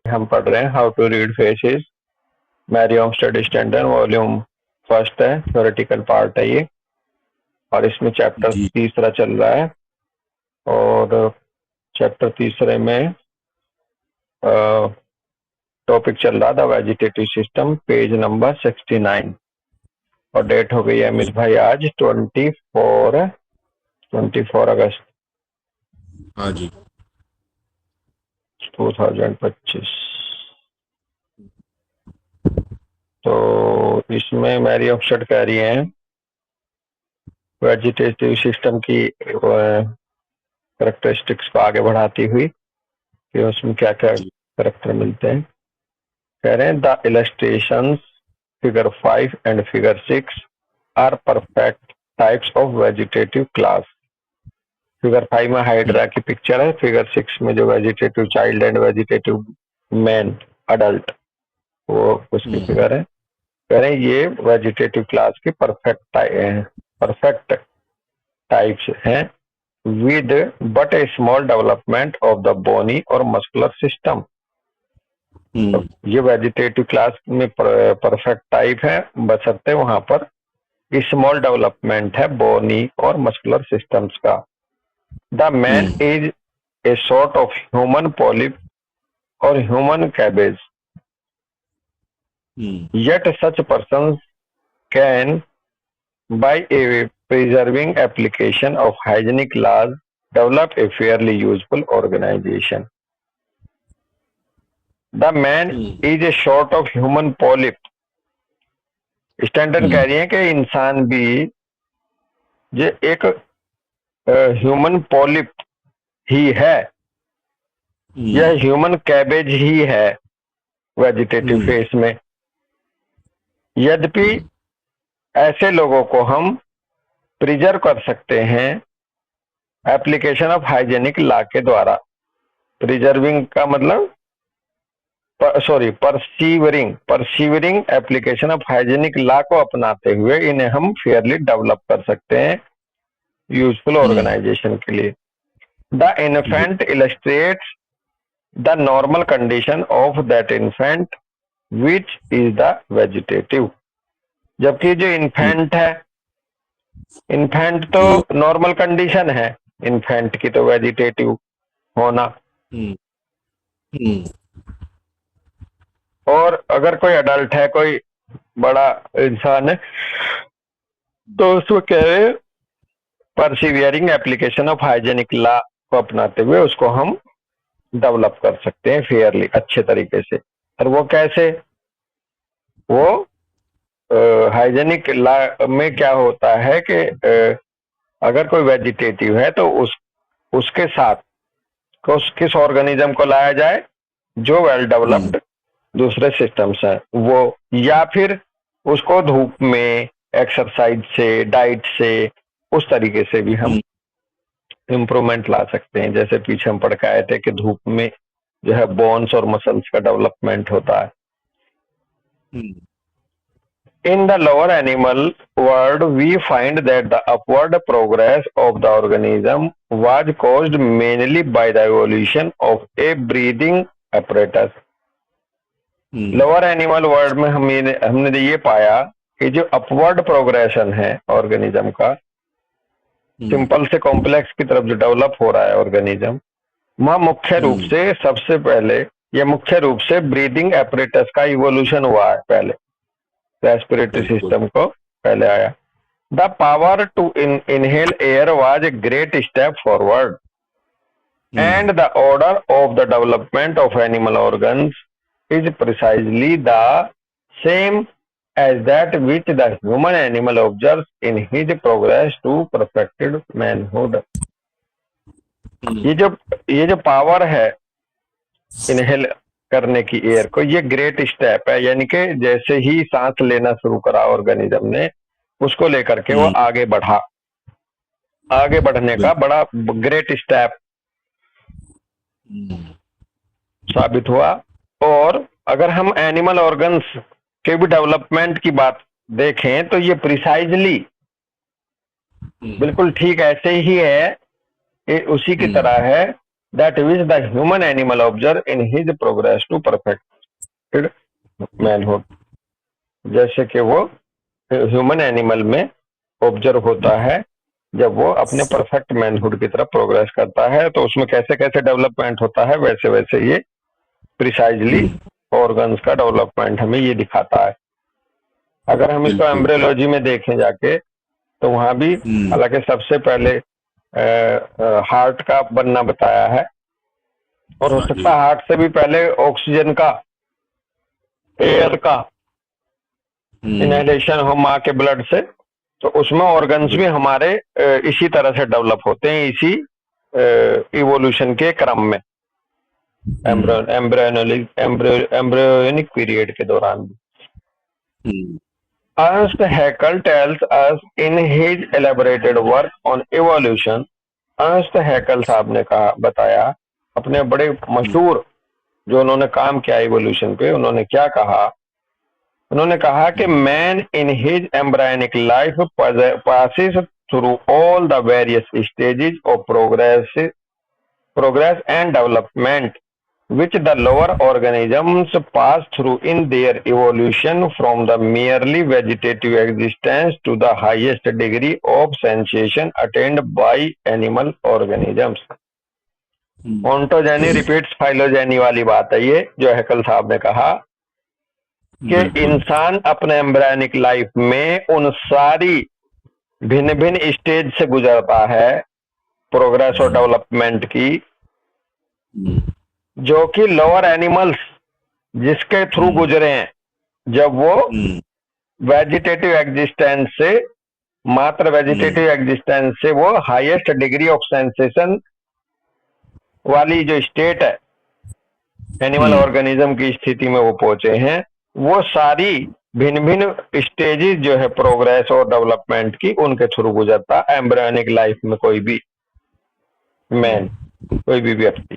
हम पढ़ रहे हैं हाउ टू रीड फेसेस, मैरियम स्टडी स्टैंडर्ड वॉल्यूम फर्स्ट है, थ्योरेटिकल पार्ट है ये। और इसमें चैप्टर जी तीसरा चल रहा है। और चैप्टर तीसरे में टॉपिक चल रहा था वेजिटेटिव सिस्टम, पेज नंबर 69। और डेट हो गई है अमित भाई आज 24 अगस्त हाँ जी 2025। तो इसमें मैरी ऑक्सफोर्ड कह रही हैं वेजिटेटिव सिस्टम की करेक्टरिस्टिक्स को आगे बढ़ाती हुई कि उसमें क्या क्या जी करेक्टर मिलते हैं। कह रहे हैं the illustrations figure 5 and figure 6 are perfect types of vegetative class. Figure 5 में हाइड्रा की पिक्चर है, फिगर 6 में जो vegetative child and vegetative man adult वो उसकी फिगर है। कह रहे हैं ये वेजिटेटिव क्लास की परफेक्ट टाइप्स हैं with but a small development of the bony और muscular system। तो ये वेजिटेटिव क्लास में परफेक्ट टाइप है, बशर्ते वहां पर स्मॉल डेवलपमेंट है बोनी और मस्कुलर सिस्टम्स का। The man is a sort of human polyp और human cabbage, yet such persons can by a preserving application of hygienic laws develop a fairly useful organization। The man is a sort of human polyp. Stanton कह रही है कि इंसान भी ये एक human polyp ही है, यह ह्यूमन कैबेज ही है वेजिटेटिव फेस में। यद्यपि ऐसे लोगों को हम प्रिजर्व कर सकते हैं एप्लीकेशन ऑफ हाइजेनिक लॉ के द्वारा। प्रिजर्विंग का मतलब परसीवरिंग एप्लीकेशन ऑफ हाइजेनिक लॉ को अपनाते हुए इन्हें हम फेयरली डेवलप कर सकते हैं यूजफुल ऑर्गेनाइजेशन के लिए। The infant illustrates the normal condition of that infant which is the vegetative. जबकि जो इन्फेंट है, इन्फेंट तो नॉर्मल कंडीशन है, इन्फेंट की तो वेजिटेटिव होना। और अगर कोई अडल्ट है, कोई बड़ा इंसान है, तो उसको कह रहे परसिवियरिंग एप्लीकेशन ऑफ हाइजेनिक लॉ को अपनाते हुए उसको हम डेवलप कर सकते हैं फेयरली, अच्छे तरीके से। और वो कैसे? वो हाइजेनिक लॉ में क्या होता है कि अगर कोई वेजिटेटिव है तो उसके साथ किस ऑर्गेनिज्म को लाया जाए जो वेल डेवलप्ड दूसरे सिस्टम्स हैं वो, या फिर उसको धूप में एक्सरसाइज से, डाइट से, उस तरीके से भी हम इम्प्रूवमेंट ला सकते हैं। जैसे पीछे हम पढ़ के आए थे कि धूप में जो है बोन्स और मसल्स का डेवलपमेंट होता है। In the lower animal world, we find that the upward progress of the organism was caused mainly by the evolution of a breathing apparatus। Lower animal world में हमने ये पाया कि जो अपवर्ड प्रोग्रेशन है ऑर्गेनिज्म का, सिंपल से complex की तरफ जो डेवलप हो रहा है ऑर्गेनिज्म, वह मुख्य रूप से सबसे पहले, ये मुख्य रूप से ब्रीदिंग एपरेटस का इवोल्यूशन हुआ है। पहले रेस्पिरेटरी सिस्टम को पहले आया। The power to inhale air was a great step forward and the order of the development of animal organs is precisely the same as that which the human animal observes in his progress to perfected manhood। ये जो power है inhale करने की air को, ये great step है, यानी कि जैसे ही सांस लेना शुरू करा ऑर्गेनिज्म ने, उसको लेकर के वो आगे बढ़ा, आगे बढ़ने का बड़ा ग्रेट स्टेप साबित हुआ। और अगर हम एनिमल ऑर्गन्स के भी डेवलपमेंट की बात देखें तो ये प्रिसाइजली बिल्कुल ठीक ऐसे ही है, उसी की तरह है that which the human animal observe in his progress to perfected manhood। जैसे कि वो ह्यूमन एनिमल में ऑब्जर्व होता है जब वो अपने परफेक्ट मैनहुड की तरफ प्रोग्रेस करता है, तो उसमें कैसे कैसे डेवलपमेंट होता है, वैसे वैसे ये प्रिसाइजली ऑर्गन्स का डेवलपमेंट हमें ये दिखाता है। अगर हम इसको बिल्कुल। एम्ब्रियोलॉजी में देखें जाके, तो वहां भी हालांकि सबसे पहले हार्ट का बनना बताया है, और हो हाँ जी। सकता है हार्ट से भी पहले ऑक्सीजन का, एयर का इनहेलेशन हो माँ के ब्लड से, तो उसमें ऑर्गन्स भी हमारे इसी तरह से डेवलप होते हैं, इसी इवोल्यूशन के क्रम में, एम्ब्रियोनिक पीरियड के दौरान। Ernst Haeckel tells us in his elaborated work on evolution, Ernst Haeckel साहब ने कहा, बताया अपने बड़े मशहूर जो उन्होंने काम किया इवोल्यूशन पे, उन्होंने क्या कहा, उन्होंने कहा कि man in his embryonic life passes through all the various stages of progress and development which the lower organisms pass through in their evolution from the merely vegetative existence to the highest degree of sensation attained by animal organisms। Ontogeny repeats phylogeny वाली बात है ये, जो हैकल साहब ने कहा कि इंसान अपने एम्ब्रायनिक लाइफ में उन सारी भिन्न भिन्न स्टेज से गुजरता है प्रोग्रेस और डेवलपमेंट की, जो कि लोअर एनिमल्स जिसके थ्रू गुजरे हैं, जब वो वेजिटेटिव एग्जिस्टेंस से, मात्र वेजिटेटिव एग्जिस्टेंस से वो हाईएस्ट डिग्री ऑफ सेंसेशन वाली जो स्टेट है एनिमल ऑर्गेनिज्म की स्थिति में वो पहुंचे हैं, वो सारी भिन्न भिन्न स्टेजेस जो है प्रोग्रेस और डेवलपमेंट की, उनके थ्रू गुजरता एम्ब्रियोनिक लाइफ में कोई भी मैन, कोई भी व्यक्ति।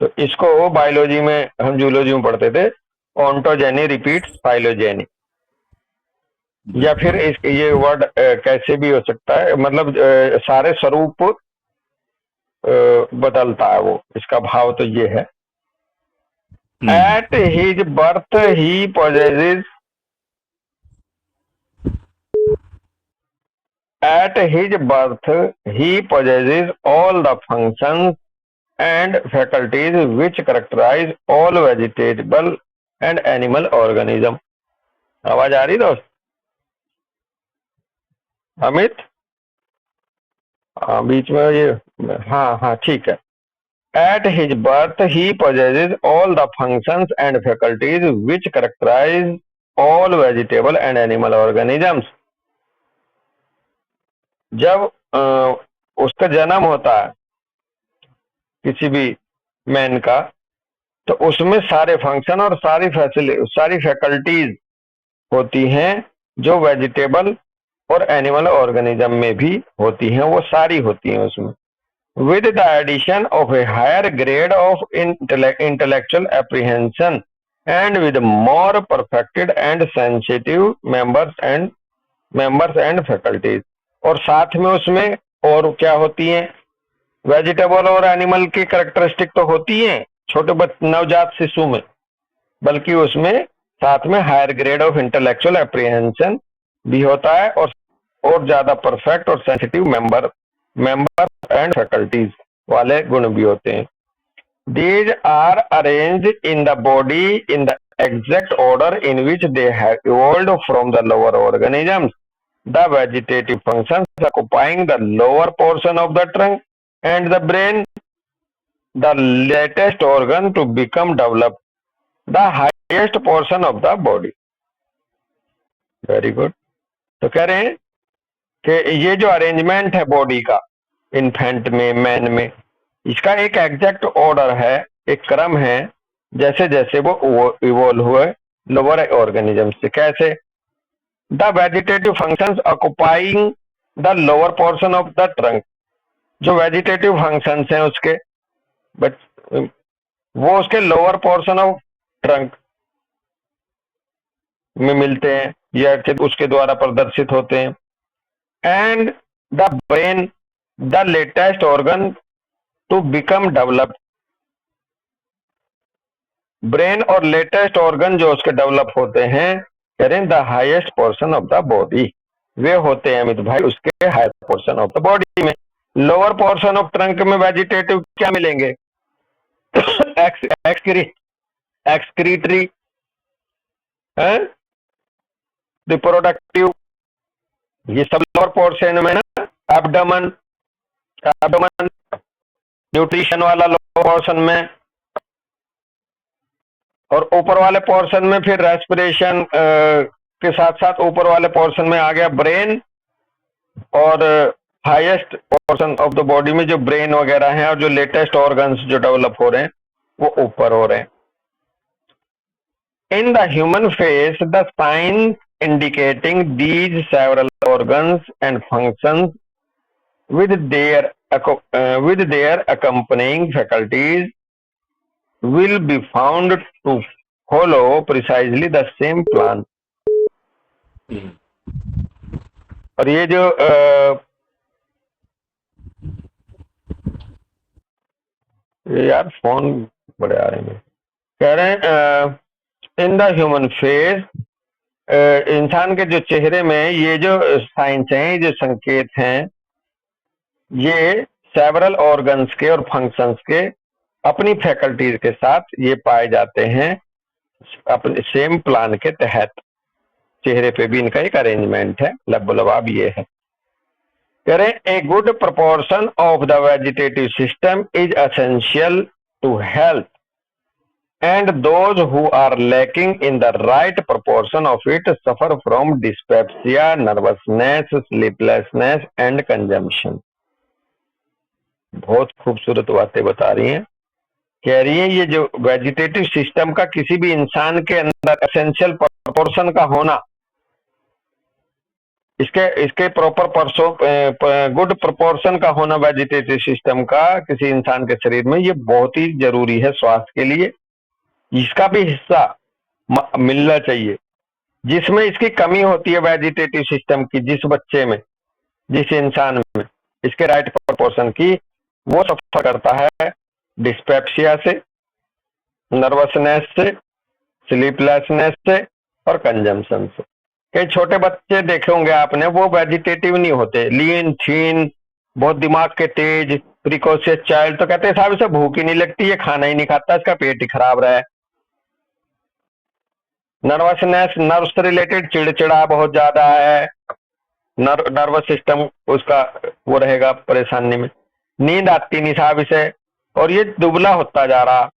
तो इसको बायोलॉजी में, हम जूलॉजी में पढ़ते थे, ऑन्टोजेनी रिपीट्स फाइलोजेनी, या फिर ये वर्ड कैसे भी हो सकता है, मतलब सारे स्वरूप बदलता है वो, इसका भाव तो ये है। At his birth he possesses At his birth, he possesses all the functions and faculties which characterize all vegetable and animal organism। आवाज आ रही दोस्त? अमित? बीच में ये, हाँ हाँ ठीक है। At his birth, he possesses all the functions and faculties which characterize all vegetable and animal organisms। जब उसका जन्म होता है किसी भी मैन का, तो उसमें सारे फंक्शन और सारी फैकल्टीज होती हैं जो वेजिटेबल और एनिमल ऑर्गेनिज्म में भी होती हैं, वो सारी होती हैं उसमें, with the addition of a higher grade of intellectual apprehension and with more perfected and sensitive members and faculties। और साथ में उसमें और क्या होती हैं, वेजिटेबल और एनिमल की कैरेक्टरिस्टिक तो होती हैं छोटे नवजात शिशु में, बल्कि उसमें साथ में higher grade of intellectual apprehension भी होता है, और ज्यादा परफेक्ट और सेंसिटिव मेंबर एंड फैकल्टीज वाले गुण भी होते हैं। These are arranged in the body in the exact order in which they have evolved from the lower organisms, the vegetative functions occupying the lower portion of the trunk and the brain, the latest organ to become developed, the highest portion of the body। Very good. तो कह रहे हैं कि ये जो arrangement है body का infant में, मैन में, इसका एक एग्जैक्ट ऑर्डर है, एक क्रम है, जैसे जैसे वो इवॉल्व हुए लोअर ऑर्गेनिज्म से। कैसे? The vegetative functions occupying the lower portion of the trunk, जो वेजिटेटिव फंक्शंस हैं उसके, बट वो उसके लोअर पोर्शन ऑफ ट्रंक में मिलते हैं या उसके द्वारा प्रदर्शित होते हैं। And the brain, the latest organ to become developed. Brain और लेटेस्ट ऑर्गन जो उसके डेवलप होते हैं, करें the highest portion of the body, वे होते हैं अमित भाई उसके higher portion of the body में। लोअर पोर्शन ऑफ ट्रंक में वेजिटेटिव क्या मिलेंगे? एक्सक्रीटरी, रिप्रोडक्टिव, ये सब लोअर पोर्शन में ना। एब्डोमेन, एब्डोमेन न्यूट्रिशन वाला लोअर पोर्शन में, और ऊपर वाले पोर्शन में फिर रेस्पिरेशन के साथ साथ ऊपर वाले पोर्शन में आ गया ब्रेन, और highest portion of the body में जो ब्रेन वगैरह हैं और जो लेटेस्ट ऑर्गन्स जो डेवलप हो रहे हैं वो ऊपर हो रहे हैं। In the human face the science indicating these several organs and functions with their accompanying faculties will be found to follow precisely the same plan। और ये जो यार फोन बड़े आ रहे हैं, कह रहे हैं इन द ह्यूमन फेस, इंसान के जो चेहरे में ये जो साइंस हैं, ये जो संकेत हैं, ये सेवरल ऑर्गन्स के और फंक्शंस के अपनी फैकल्टीज के साथ ये पाए जाते हैं अपने सेम प्लान के तहत। चेहरे पे भी इनका एक अरेंजमेंट है, लबोलबाब ये है। कह रहे हैं a good proportion of the vegetative system is essential to health and those who are lacking in the right proportion of it suffer from dyspepsia, nervousness, sleeplessness and consumption. बहुत खूबसूरत बातें बता रही हैं। कह रही है ये जो वेजिटेटिव सिस्टम का किसी भी इंसान के अंदर एसेंशियल प्रोपोर्शन का होना, इसके प्रॉपर गुड प्रोपोर्शन का होना वेजिटेटिव सिस्टम का किसी इंसान के शरीर में, ये बहुत ही जरूरी है स्वास्थ्य के लिए। इसका भी हिस्सा मिलना चाहिए। जिसमें इसकी कमी होती है वेजिटेटिव सिस्टम की, जिस बच्चे में, जिस इंसान में इसके राइट प्रोपोर्शन की, वो सफर करता है डिस्पेप्सिया से, नर्वसनेस से, स्लीपलेसनेस से और कंजम्पशन से। कई छोटे बच्चे देखे होंगे आपने, वो वेजिटेटिव नहीं होते, लीन थीन, बहुत दिमाग के तेज, प्रिकॉशियस चाइल्ड, तो कहते हैं साहब इसे भूख ही नहीं लगती, ये खाना ही नहीं खाता, इसका पेट ही खराब रहा है। नर्वसनेस, नर्व से रिलेटेड चिड़चिड़ा बहुत ज्यादा है, नर्वस सिस्टम उसका वो रहेगा परेशानी में। नींद आती नहीं साहब इसे, और ये दुबला होता जा रहा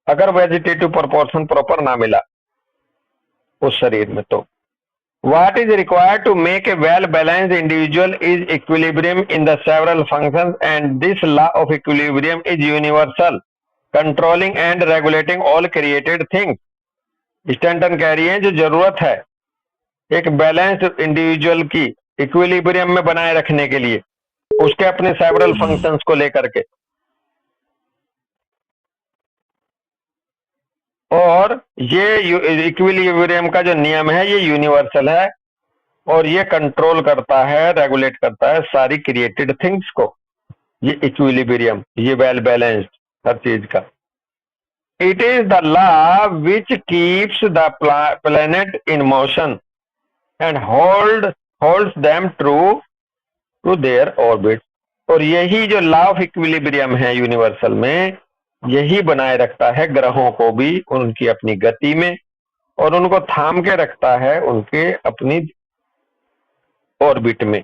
अगर वेजिटेटिव प्रोपोर्शन प्रॉपर ना मिला उस शरीर में। तो what is required to make a well balanced individual is equilibrium in the several functions, and this law of equilibrium is universal, controlling and regulating all created things। Stanton कह रही है जो जरूरत है एक बैलेंस्ड इंडिविजुअल की equilibrium में बनाए रखने के लिए, उसके अपने सेवरल फंक्शंस को लेकर के, और ये इक्विलिब्रियम का जो नियम है ये यूनिवर्सल है और ये कंट्रोल करता है, रेगुलेट करता है सारी क्रिएटेड थिंग्स को। ये इक्विलिब्रियम, ये वेल बैलेंस्ड हर चीज का। It is the law which keeps the planet in motion and holds them true to their orbit. और यही जो लॉ ऑफ इक्विलिब्रियम है यूनिवर्सल में, यही बनाए रखता है ग्रहों को भी उनकी अपनी गति में, और उनको थाम के रखता है उनके अपनी ऑर्बिट में,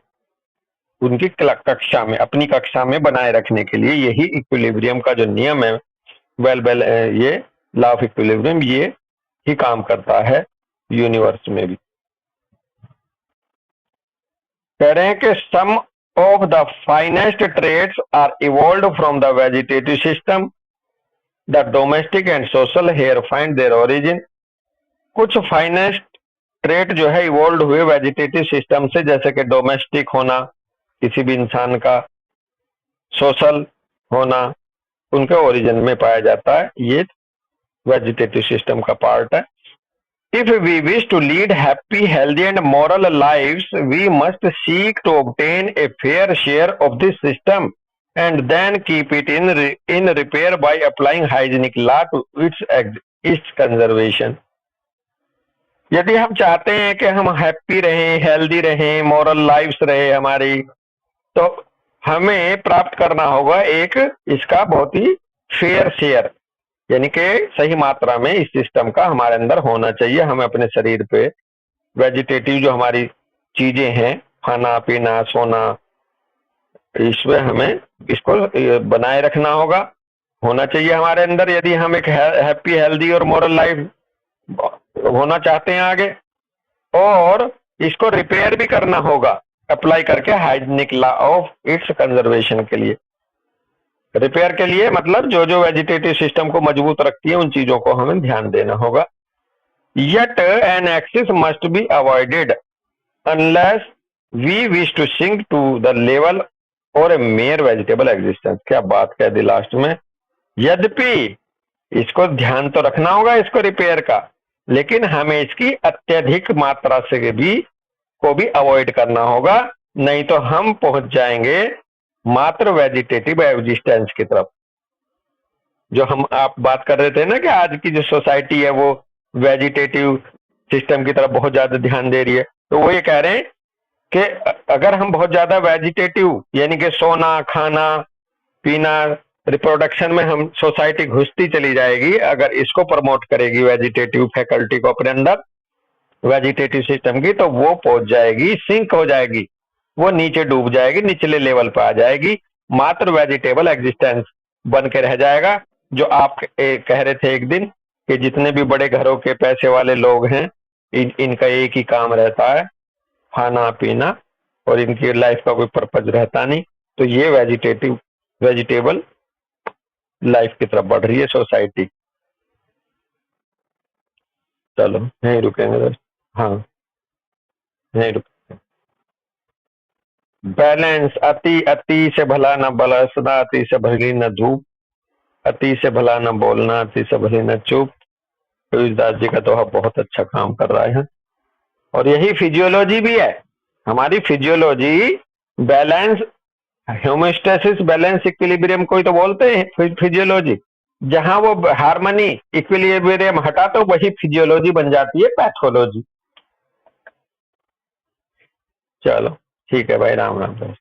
उनकी कक्षा में, अपनी कक्षा में बनाए रखने के लिए यही इक्विलिब्रियम का जो नियम है, ये लॉ ऑफ इक्विलिब्रियम, ये ही काम करता है यूनिवर्स में भी। कह रहे हैं कि some of the finest traits are evolved from the vegetative system, the domestic and social hair find their origin. कुछ फाइनेस्ट ट्रेट जो है इवॉल्व हुए वेजिटेटिव सिस्टम से, जैसे कि डोमेस्टिक होना किसी भी इंसान का, सोशल होना उनके ओरिजिन में पाया जाता है, ये वेजिटेटिव सिस्टम का पार्ट है। If we wish to lead happy, healthy and moral lives, we must seek to obtain a fair share of this system and then keep it in repair by applying hygienic law to its conservation. यदि हम चाहते हैं कि हम happy रहें, healthy रहें, moral lives रहे हमारी, तो हमें प्राप्त करना होगा एक इसका बहुत ही फेयर शेयर, यानी कि सही मात्रा में इस सिस्टम का हमारे अंदर होना चाहिए। हमें अपने शरीर पे वेजिटेटिव जो हमारी चीजें हैं, खाना पीना सोना, इसमें हमें इसको बनाए रखना होना चाहिए हमारे अंदर, यदि हम एक हैप्पी हेल्दी और मॉरल लाइफ होना चाहते हैं आगे। और इसको रिपेयर भी करना होगा अप्लाई करके hygienic law of its conservation के लिए। रिपेयर के लिए मतलब जो जो वेजिटेटिव सिस्टम को मजबूत रखती है उन चीजों को हमें ध्यान देना होगा। Yet an axis must be avoided unless we wish to sink to the level or a mere vegetable existence। क्या बात कह दी लास्ट में। यद्यपि इसको ध्यान तो रखना होगा इसको रिपेयर का, लेकिन हमें इसकी अत्यधिक मात्रा से भी अवॉइड करना होगा, नहीं तो हम पहुंच जाएंगे मात्र वेजिटेटिव एग्जिस्टेंस की तरफ। जो हम आप बात कर रहे थे ना कि आज की जो सोसाइटी है वो वेजिटेटिव सिस्टम की तरफ बहुत ज्यादा ध्यान दे रही है, तो वो ये कह रहे हैं कि अगर हम बहुत ज्यादा वेजिटेटिव यानी कि सोना खाना पीना रिप्रोडक्शन में हम सोसाइटी घुसती चली जाएगी, अगर इसको प्रमोट करेगी वेजिटेटिव फैकल्टी को अपने अंदर वेजिटेटिव सिस्टम की, तो वो पहुंच जाएगी, सिंक हो जाएगी, वो नीचे डूब जाएगी, निचले लेवल पर आ जाएगी, मात्र वेजिटेबल एग्जिस्टेंस बन के रह जाएगा। जो आप कह रहे थे एक दिन कि जितने भी बड़े घरों के पैसे वाले लोग हैं इनका एक ही काम रहता है खाना पीना, और इनकी लाइफ का कोई पर्पज रहता नहीं। तो ये वेजिटेबल लाइफ की तरफ बढ़ रही है सोसाइटी। चलो यहीं रुकेंगे। हाँ यहीं रुक। बैलेंस, अति अति से भला न बरसना, अति से भली न धूप, अति से भला न बोलना, अति से भली न चुप। तुलसीदास जी का दोहा बहुत अच्छा काम कर रहा है, और यही फिजियोलॉजी भी है हमारी। Physiology balance, homeostasis, balance, equilibrium कोई तो बोलते हैं फिजियोलॉजी। जहां वो हार्मनी इक्विलिब्रियम हटा तो वही फिजियोलॉजी बन जाती है पैथोलॉजी। चलो ठीक है भाई, राम राम भाई।